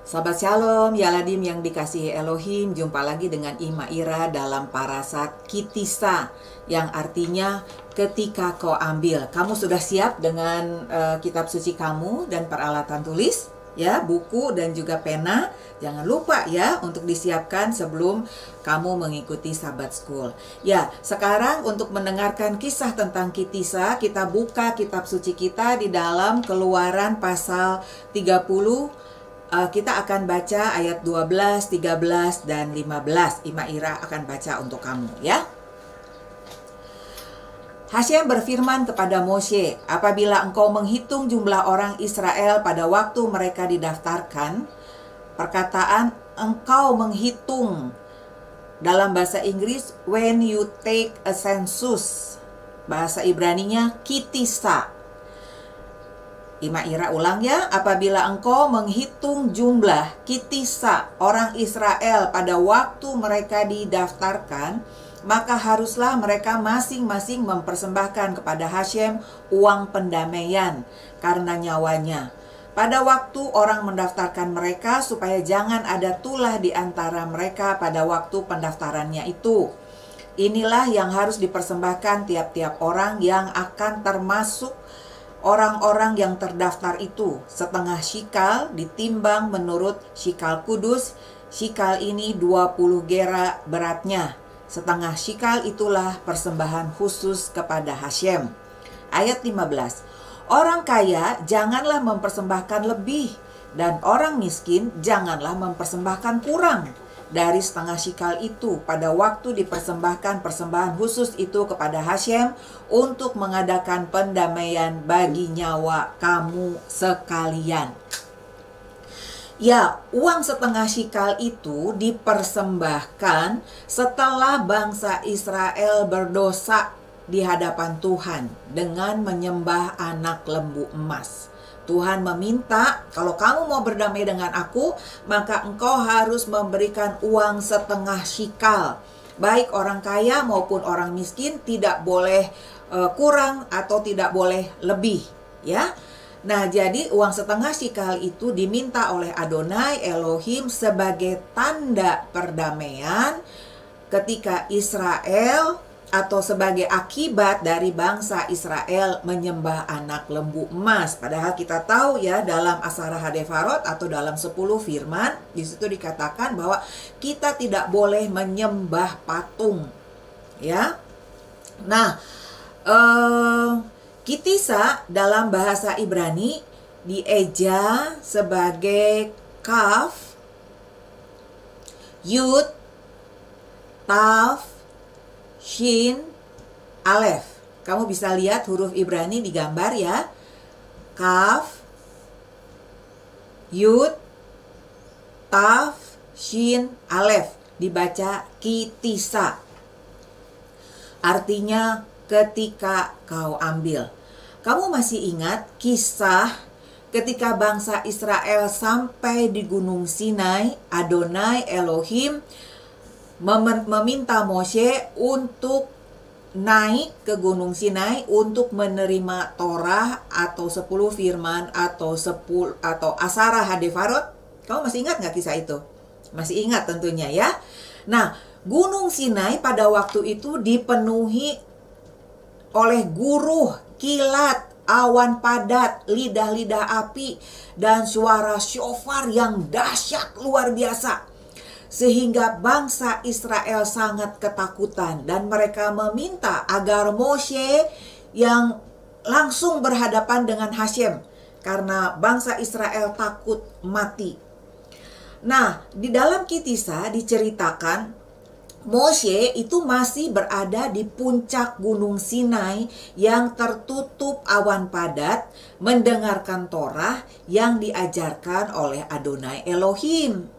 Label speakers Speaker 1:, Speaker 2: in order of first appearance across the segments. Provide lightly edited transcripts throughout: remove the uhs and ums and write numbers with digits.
Speaker 1: Sahabat Shalom, Yaladim yang dikasihi Elohim, jumpa lagi dengan Ima Ira dalam parasat Kitisa, yang artinya ketika kau ambil. Kamu sudah siap dengan kitab suci kamu dan peralatan tulis, ya, buku dan juga pena. Jangan lupa ya untuk disiapkan sebelum kamu mengikuti Sabat School. Ya, sekarang untuk mendengarkan kisah tentang Kitisa, kita buka kitab suci kita di dalam Keluaran pasal 30. Kita akan baca ayat 12, 13, dan 15. Ima Ira akan baca untuk kamu ya. Hashem berfirman kepada Moshe, apabila engkau menghitung jumlah orang Israel pada waktu mereka didaftarkan, perkataan engkau menghitung dalam bahasa Inggris, when you take a census, bahasa Ibraninya kitisa. Ima Ira ulang ya, apabila engkau menghitung jumlah kitisa orang Israel pada waktu mereka didaftarkan, maka haruslah mereka masing-masing mempersembahkan kepada Hashem uang pendamaian karena nyawanya. Pada waktu orang mendaftarkan mereka supaya jangan ada tulah di antara mereka pada waktu pendaftarannya itu. Inilah yang harus dipersembahkan tiap-tiap orang yang akan termasuk orang-orang yang terdaftar itu. Setengah shikal ditimbang menurut shikal kudus. Shikal ini 20 gera beratnya. Setengah shikal itulah persembahan khusus kepada Hashem. Ayat 15. Orang kaya janganlah mempersembahkan lebih, dan orang miskin janganlah mempersembahkan kurang dari setengah shikal itu pada waktu dipersembahkan persembahan khusus itu kepada Hashem untuk mengadakan pendamaian bagi nyawa kamu sekalian. Ya, uang setengah shikal itu dipersembahkan setelah bangsa Israel berdosa di hadapan Tuhan dengan menyembah anak lembu emas. Tuhan meminta, kalau kamu mau berdamai dengan aku, maka engkau harus memberikan uang setengah shikal. Baik orang kaya maupun orang miskin, tidak boleh kurang atau tidak boleh lebih, ya. Nah, jadi uang setengah shikal itu diminta oleh Adonai Elohim sebagai tanda perdamaian ketika Israel, atau sebagai akibat dari bangsa Israel menyembah anak lembu emas. Padahal kita tahu ya, dalam Asara Hadefarot atau dalam 10 firman, di situ dikatakan bahwa kita tidak boleh menyembah patung. Ya. Nah, kitisa dalam bahasa Ibrani dieja sebagai kaf, yud, taf, shin, alef. Kamu bisa lihat huruf Ibrani di gambar ya. Kaf, yud, taf, shin, alef. Dibaca kitisa. Artinya ketika kau ambil. Kamu masih ingat kisah ketika bangsa Israel sampai di Gunung Sinai, Adonai Elohim meminta Moshe untuk naik ke Gunung Sinai untuk menerima Torah atau 10 firman atau Asara Hadefarot. Kamu masih ingat nggak kisah itu? Masih ingat tentunya ya. Nah, Gunung Sinai pada waktu itu dipenuhi oleh guruh, kilat, awan padat, lidah-lidah api, dan suara syofar yang dahsyat luar biasa. Sehingga bangsa Israel sangat ketakutan dan mereka meminta agar Moshe yang langsung berhadapan dengan Hashem karena bangsa Israel takut mati. Nah, di dalam Kitisa diceritakan Moshe itu masih berada di puncak Gunung Sinai yang tertutup awan padat mendengarkan Torah yang diajarkan oleh Adonai Elohim.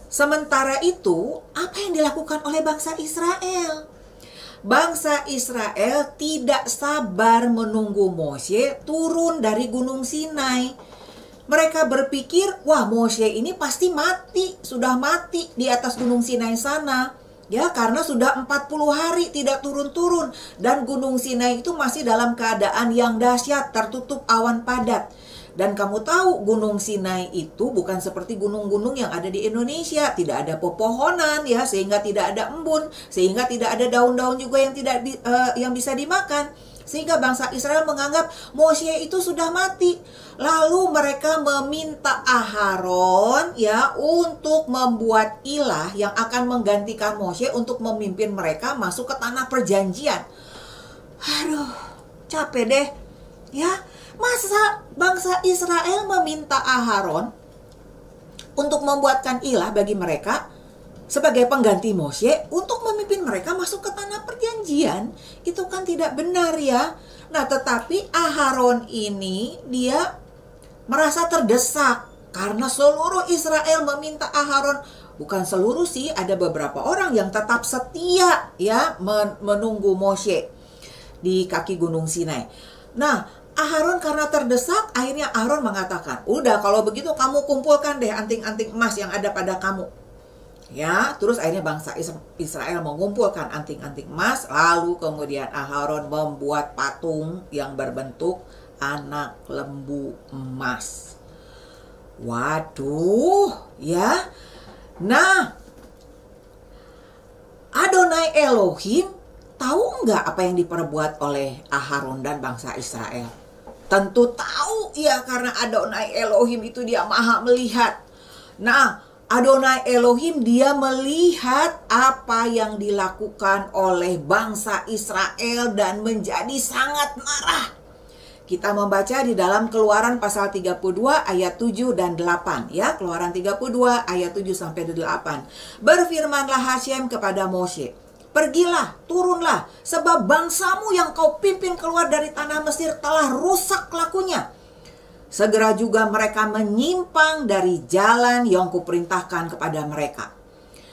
Speaker 1: Sementara itu, apa yang dilakukan oleh bangsa Israel? Bangsa Israel tidak sabar menunggu Moshe turun dari Gunung Sinai. Mereka berpikir, wah, Moshe ini pasti mati, sudah mati di atas Gunung Sinai sana. Ya, karena sudah 40 hari tidak turun-turun. Dan Gunung Sinai itu masih dalam keadaan yang dahsyat, tertutup awan padat. Dan kamu tahu Gunung Sinai itu bukan seperti gunung-gunung yang ada di Indonesia. Tidak ada pepohonan ya, sehingga tidak ada embun, sehingga tidak ada daun-daun juga yang bisa dimakan. Sehingga bangsa Israel menganggap Moshe itu sudah mati. Lalu mereka meminta Aharon ya untuk membuat ilah yang akan menggantikan Moshe untuk memimpin mereka masuk ke tanah perjanjian. Aduh, capek deh ya. Masa bangsa Israel meminta Aharon untuk membuatkan ilah bagi mereka sebagai pengganti Moshe untuk memimpin mereka masuk ke tanah perjanjian? Itu kan tidak benar ya. Nah, tetapi Aharon ini dia merasa terdesak karena seluruh Israel meminta Aharon. Bukan seluruh sih, ada beberapa orang yang tetap setia ya menunggu Moshe di kaki Gunung Sinai. Nah, Aharon karena terdesak, akhirnya Aharon mengatakan, udah kalau begitu kamu kumpulkan deh anting-anting emas yang ada pada kamu. Ya, terus akhirnya bangsa Israel mengumpulkan anting-anting emas, lalu kemudian Aharon membuat patung yang berbentuk anak lembu emas. Waduh, ya. Nah, Adonai Elohim tahu nggak apa yang diperbuat oleh Aharon dan bangsa Israel? Tentu tahu ya, karena Adonai Elohim itu dia maha melihat. Nah, Adonai Elohim dia melihat apa yang dilakukan oleh bangsa Israel dan menjadi sangat marah. Kita membaca di dalam Keluaran pasal 32 ayat 7 dan 8 ya. Keluaran 32 ayat 7 sampai 8. Berfirmanlah Hashem kepada Moshe, pergilah, turunlah, sebab bangsamu yang kau pimpin keluar dari tanah Mesir telah rusak lakunya. Segera juga mereka menyimpang dari jalan yang kuperintahkan kepada mereka.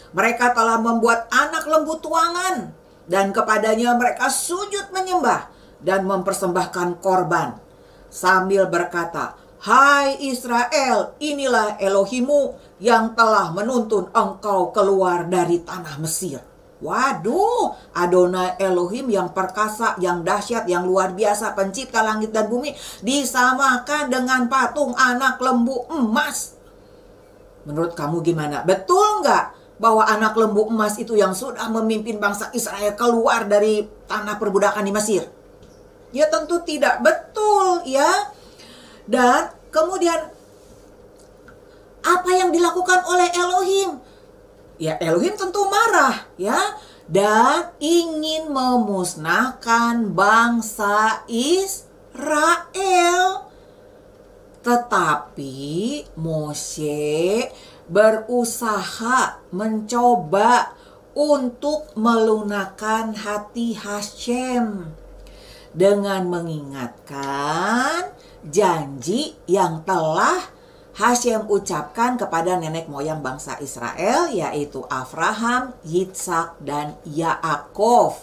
Speaker 1: Mereka telah membuat anak lembu tuangan, dan kepadanya mereka sujud menyembah dan mempersembahkan korban, sambil berkata, hai Israel, inilah Elohimu yang telah menuntun engkau keluar dari tanah Mesir. Waduh, Adonai Elohim yang perkasa, yang dahsyat, yang luar biasa, pencipta langit dan bumi, disamakan dengan patung anak lembu emas. Menurut kamu gimana? Betul nggak bahwa anak lembu emas itu yang sudah memimpin bangsa Israel keluar dari tanah perbudakan di Mesir? Ya tentu tidak betul ya. Dan kemudian apa yang dilakukan oleh Elohim? Ya Elohim tentu marah ya, dan ingin memusnahkan bangsa Israel. Tetapi Moshe berusaha mencoba untuk melunakkan hati Hashem dengan mengingatkan janji yang telah Hashem ucapkan kepada nenek moyang bangsa Israel, yaitu Abraham, Yitzhak, dan Yaakov.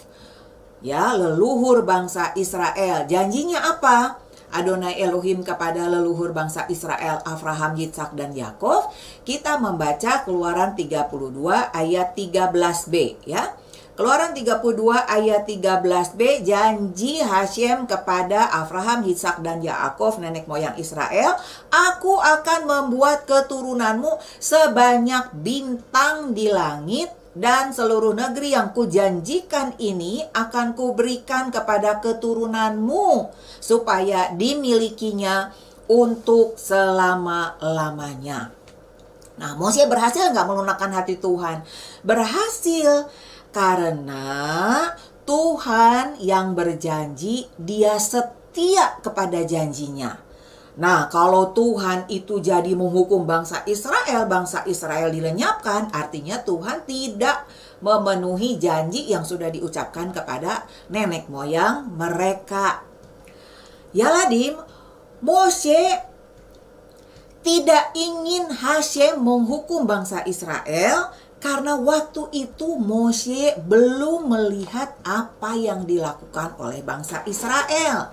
Speaker 1: Ya, leluhur bangsa Israel. Janjinya apa? Adonai Elohim kepada leluhur bangsa Israel, Abraham, Yitzhak, dan Yaakov. Kita membaca Keluaran 32 ayat 13b ya. Keluaran 32 ayat 13b, janji Hashem kepada Abraham, Yitzhak, dan Yaakov, nenek moyang Israel, aku akan membuat keturunanmu sebanyak bintang di langit, dan seluruh negeri yang kujanjikan ini akan kuberikan kepada keturunanmu, supaya dimilikinya untuk selama-lamanya. Nah, Moshe berhasil nggak melunakkan hati Tuhan? Berhasil. Karena Tuhan yang berjanji, dia setia kepada janjinya. Nah, kalau Tuhan itu jadi menghukum bangsa Israel dilenyapkan, artinya Tuhan tidak memenuhi janji yang sudah diucapkan kepada nenek moyang mereka. Ya Ladim, Moshe tidak ingin Hashem menghukum bangsa Israel, karena waktu itu Moshe belum melihat apa yang dilakukan oleh bangsa Israel.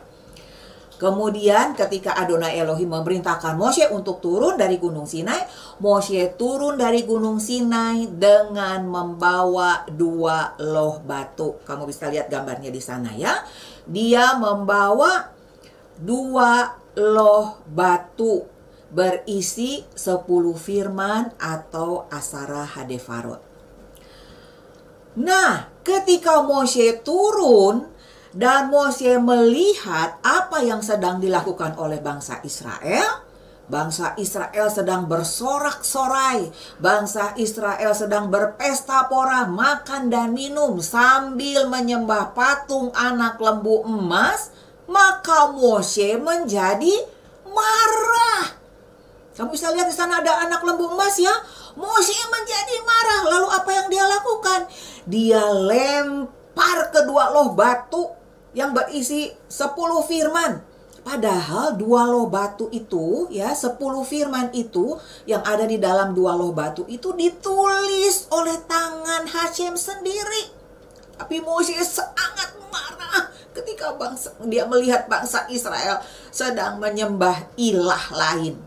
Speaker 1: Kemudian ketika Adonai Elohim memerintahkan Moshe untuk turun dari Gunung Sinai, Moshe turun dari Gunung Sinai dengan membawa 2 loh batu. Kamu bisa lihat gambarnya di sana ya. Dia membawa 2 loh batu berisi 10 firman atau Asara Hadefarot. Nah, ketika Moshe turun dan Moshe melihat apa yang sedang dilakukan oleh bangsa Israel, bangsa Israel sedang bersorak-sorai, bangsa Israel sedang berpesta pora, makan dan minum sambil menyembah patung anak lembu emas, maka Moshe menjadi marah. Kamu bisa lihat di sana ada anak lembu emas ya. Moshe menjadi marah. Lalu apa yang dia lakukan? Dia lempar kedua loh batu yang berisi 10 firman. Padahal 2 loh batu itu ya, 10 firman itu yang ada di dalam 2 loh batu itu ditulis oleh tangan Hashem sendiri. Tapi Moshe sangat marah ketika dia melihat bangsa Israel sedang menyembah ilah lain.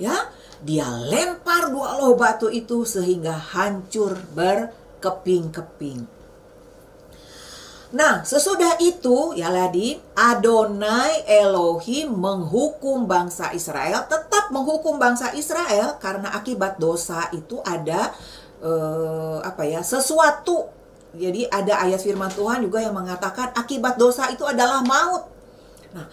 Speaker 1: Ya, dia lempar 2 loh batu itu sehingga hancur berkeping-keping. Nah, sesudah itu ya Ladi, Adonai Elohim menghukum bangsa Israel, tetap menghukum bangsa Israel karena akibat dosa itu ada sesuatu. Jadi ada ayat firman Tuhan juga yang mengatakan akibat dosa itu adalah maut. Nah,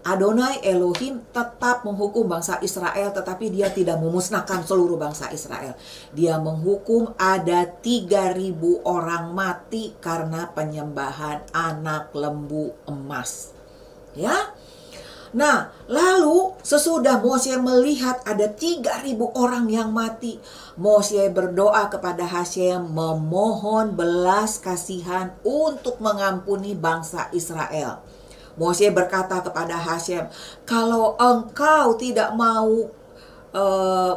Speaker 1: Adonai Elohim tetap menghukum bangsa Israel, tetapi dia tidak memusnahkan seluruh bangsa Israel. Dia menghukum ada 3.000 orang mati karena penyembahan anak lembu emas. Ya. Nah, lalu sesudah Moshe melihat ada 3.000 orang yang mati, Moshe berdoa kepada Hashem memohon belas kasihan untuk mengampuni bangsa Israel. Moshe berkata kepada Hashem, kalau engkau tidak mau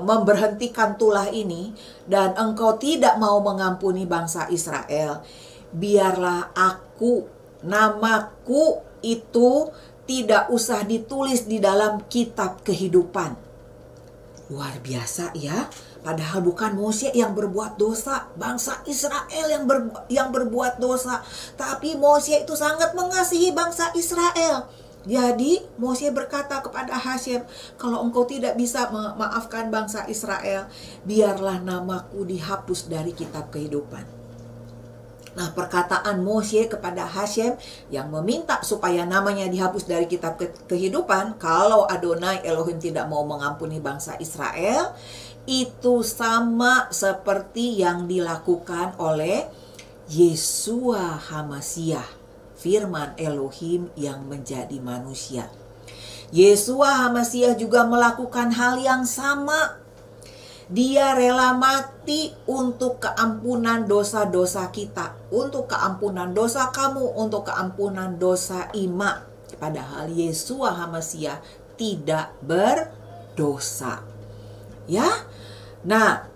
Speaker 1: memberhentikan tulah ini dan engkau tidak mau mengampuni bangsa Israel, biarlah namaku itu tidak usah ditulis di dalam kitab kehidupan. Luar biasa ya. Padahal bukan Moshe yang berbuat dosa, bangsa Israel yang berbuat dosa. Tapi Moshe itu sangat mengasihi bangsa Israel. Jadi Moshe berkata kepada Hashem, kalau engkau tidak bisa memaafkan bangsa Israel, biarlah namaku dihapus dari kitab kehidupan. Nah, perkataan Moshe kepada Hashem yang meminta supaya namanya dihapus dari kitab kehidupan, kalau Adonai Elohim tidak mau mengampuni bangsa Israel, itu sama seperti yang dilakukan oleh Yeshua HaMashiach, firman Elohim yang menjadi manusia. Yeshua HaMashiach juga melakukan hal yang sama. Dia rela mati untuk keampunan dosa-dosa kita, untuk keampunan dosa kamu, untuk keampunan dosa Ima. Padahal Yeshua HaMashiach tidak berdosa. Ya. Nah,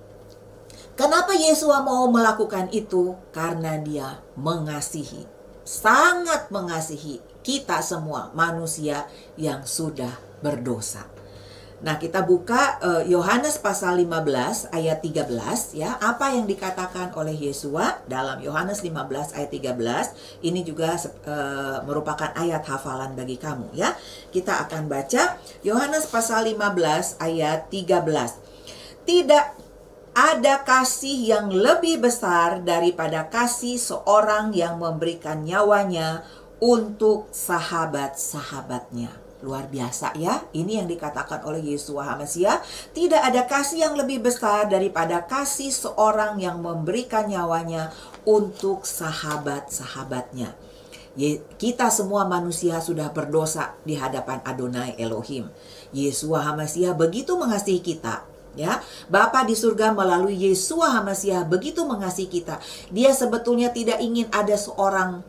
Speaker 1: kenapa Yeshua mau melakukan itu? Karena dia mengasihi, sangat mengasihi kita semua manusia yang sudah berdosa. Nah, kita buka Yohanes pasal 15 ayat 13 ya. Apa yang dikatakan oleh Yeshua dalam Yohanes 15 ayat 13. Ini juga merupakan ayat hafalan bagi kamu ya. Kita akan baca Yohanes pasal 15 ayat 13. Tidak ada kasih yang lebih besar daripada kasih seorang yang memberikan nyawanya untuk sahabat-sahabatnya. Luar biasa ya. Ini yang dikatakan oleh Yeshua HaMashiach. Tidak ada kasih yang lebih besar daripada kasih seorang yang memberikan nyawanya untuk sahabat-sahabatnya. Kita semua manusia sudah berdosa di hadapan Adonai Elohim. Yeshua HaMashiach begitu mengasihi kita. Ya, Bapa di surga melalui Yeshua HaMashiach begitu mengasihi kita. Dia sebetulnya tidak ingin ada seorang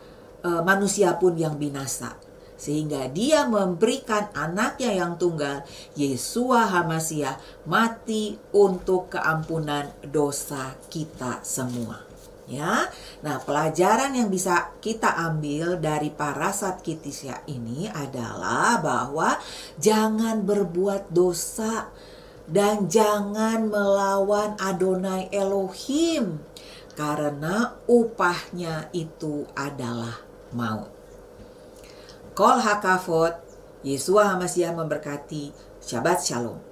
Speaker 1: manusia pun yang binasa. Sehingga dia memberikan anaknya yang tunggal, Yeshua HaMashiach, mati untuk keampunan dosa kita semua. Ya, nah pelajaran yang bisa kita ambil dari parasat Kitisya ini adalah bahwa jangan berbuat dosa dan jangan melawan Adonai Elohim, karena upahnya itu adalah maut. Kol hakafot, Yeshua HaMashiach memberkati. Shabbat Shalom.